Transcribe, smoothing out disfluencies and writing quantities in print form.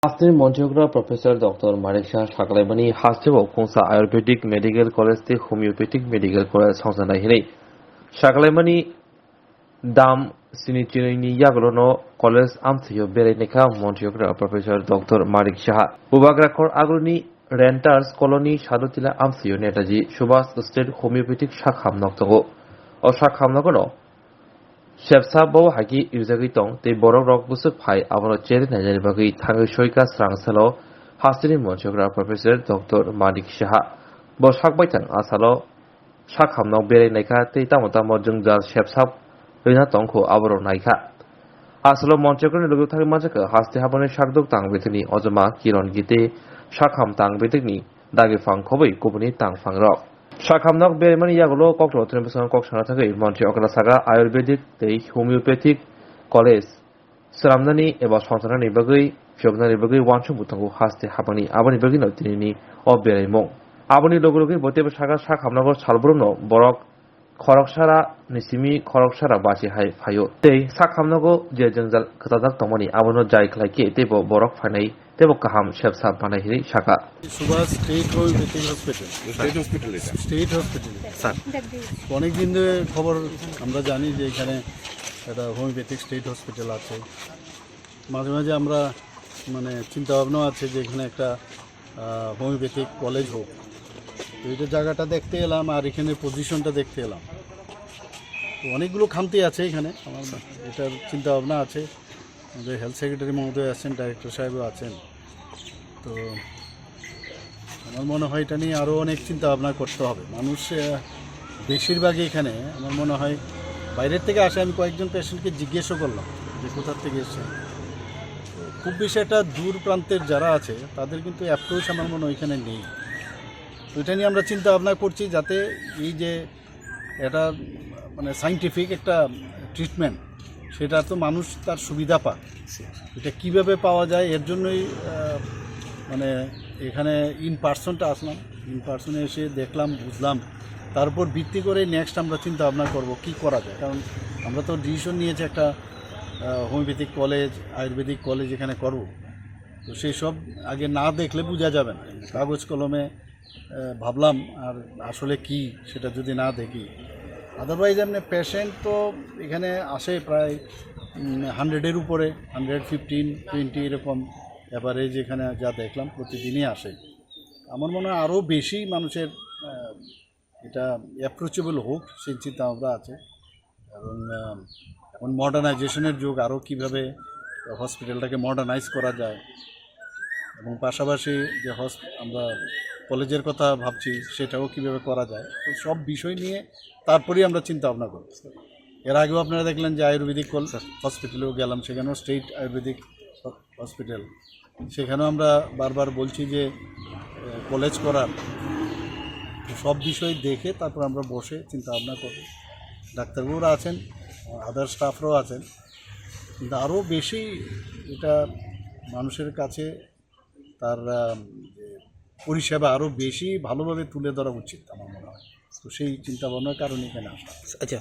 Astin Monteogra Professor Dr. Marik Shah Shakalabani Hastebo Kongsa Ayurvedic Medical College the Homeopathic Medical College Hausana Hini Shakalabani Dam Sinichini Yaglono College Amthio Berenica Monteogra Professor Dr. Marik Shah Ubagrakor Agruni Renters Colony Shadotila Amthio Netaji Shubas State Homeopathic Shakham Noktogo or Shakham Nogono Shepsa Bo Hagi Uzagitong, the Borok Rock Busuk Pai, Avano Cherry Najanibagi, Tango Shoika Strangsalo, Hastini Monchogra Professor Dr. Manik Shah, Boshak Baitan Asalo, Shakham no Bere Naika, Tamata Mojung Jas Shepsap, Rina Tonko, Avro Naika. Asalo Monchogra Lugutari Majaka, Hasti Habane Shakduk Tang Vitani, Ozama, Kiron Gite, Shakham Tang Vitani, Dagifang Kobi, Kubuni Tang Fang Rock. Shakhamnak Bermani Yagolo Kokro Tremeson Kokshanataki, Monte Okarasaga, Ayurvedic, the Homeopathic College, Saramnani, Ebas Fontanani Bagui, Shognani Bagui, Wanchubutango, Haste Habani, Abani Bagino Tini, or Beremo. Abani Logogi, Boteba Shaga Shakhamnago, Salbruno, Borok, Korokshara, Nisimi, Korokshara Bashi Hai Fayo. They Sakhamnago, Jejenzal Katadak Tomoni, Abono Jaik like Tebo, Borok Fanei. Kaham Chef Sab Panahiri Shaka Subhas State Homeopathic Hospital. State hospital এটা State Hospital. Sir অনেক দিন ধরে খবর আমরা জানি যে এখানে একটা হোমিওপ্যাথিক স্টেট হসপিটাল আছে। মাঝে মাঝে আমরা মানে চিন্তা ভাবনা আছে যে এখানে একটা হোমিওপ্যাথিক কলেজ হোক। তো এটা জায়গাটা দেখতে এলাম আর এখানে পজিশনটা দেখতে এলাম। তো অনেকগুলো খামতি আছে এখানে আমার এটার চিন্তা ভাবনা আছে। আমাদের হেলথ সেক্রেটারি মহোদয় আছেন, ডাইরেক্টর সাহেবও আছেন। তো আমার মনে হয় এটা নিয়ে আরও অনেক চিন্তা ভাবনা করতে হবে। মানুষ বেশিরভাগই এখানে আমার মনে হয় বাইরের থেকে আসে। আমি কয়েকজন পেশেন্টকে জিজ্ঞেসও করলাম যে কোথার থেকে এসেছেন। খুব বেশি একটা দূর প্রান্তের যারা আছে তাদের কিন্তু অ্যাপ্রোচ আমার মনে হয় এখানে নেই। তো এটা নিয়ে আমরা চিন্তা ভাবনা করছি যাতে এই যে এটা মানে সায়েন্টিফিক একটা ট্রিটমেন্ট সেটা তো মানুষ তার সুবিধা পায়। এটা কীভাবে পাওয়া যায় এর জন্যই মানে এখানে ইন পার্সনটা আসলাম। ইন পার্সনে এসে দেখলাম, বুঝলাম, তারপর ভিত্তি করে নেক্সট আমরা চিন্তা ভাবনা করবো কী করা যায়। কারণ আমরা তো ডিসিশন নিয়েছি একটা হোমিওপ্যাথিক কলেজ, আয়ুর্বেদিক কলেজ এখানে করব। তো সেই সব আগে না দেখলে বোঝা যাবে না। কাগজ কলমে ভাবলাম আর আসলে কি সেটা যদি না দেখি, আদারওয়াইজ এমনি পেশেন্ট তো এখানে আসে প্রায় 100-এর উপরে, 115, 20 এরকম অ্যাভারেজ এখানে যা দেখলাম প্রতিদিনই আসে। আমার মনে হয় আরও বেশি মানুষের এটা অ্যাপ্রোচেবল হোক সেই চিন্তা ভাবনা আছে। এবং এখন মডার্নাইজেশনের যুগ, আরও কীভাবে হসপিটালটাকে মডার্নাইজ করা যায় এবং পাশাপাশি যে আমরা কলেজের কথা ভাবছি সেটাও কীভাবে করা যায়, তো সব বিষয় নিয়ে তারপরেই আমরা চিন্তা ভাবনা করব। এর আগেও আপনারা দেখলেন যে আয়ুর্বেদিক হসপিটালেও গেলাম, সেখানেও স্টেট আয়ুর্বেদিক হসপিটাল, সেখানেও আমরা বারবার বলছি যে কলেজ করার। সব বিষয় দেখে তারপর আমরা বসে চিন্তা ভাবনা করব। ডাক্তারবাবুরা আছেন, আদার স্টাফরাও আছেন, কিন্তু আরও বেশি এটা মানুষের কাছে তার পরিষেবা আরও বেশি ভালোভাবে তুলে ধরা উচিত আমার মনে হয়। তো সেই চিন্তা ভাবনার কারণে এখানে আসা। আচ্ছা।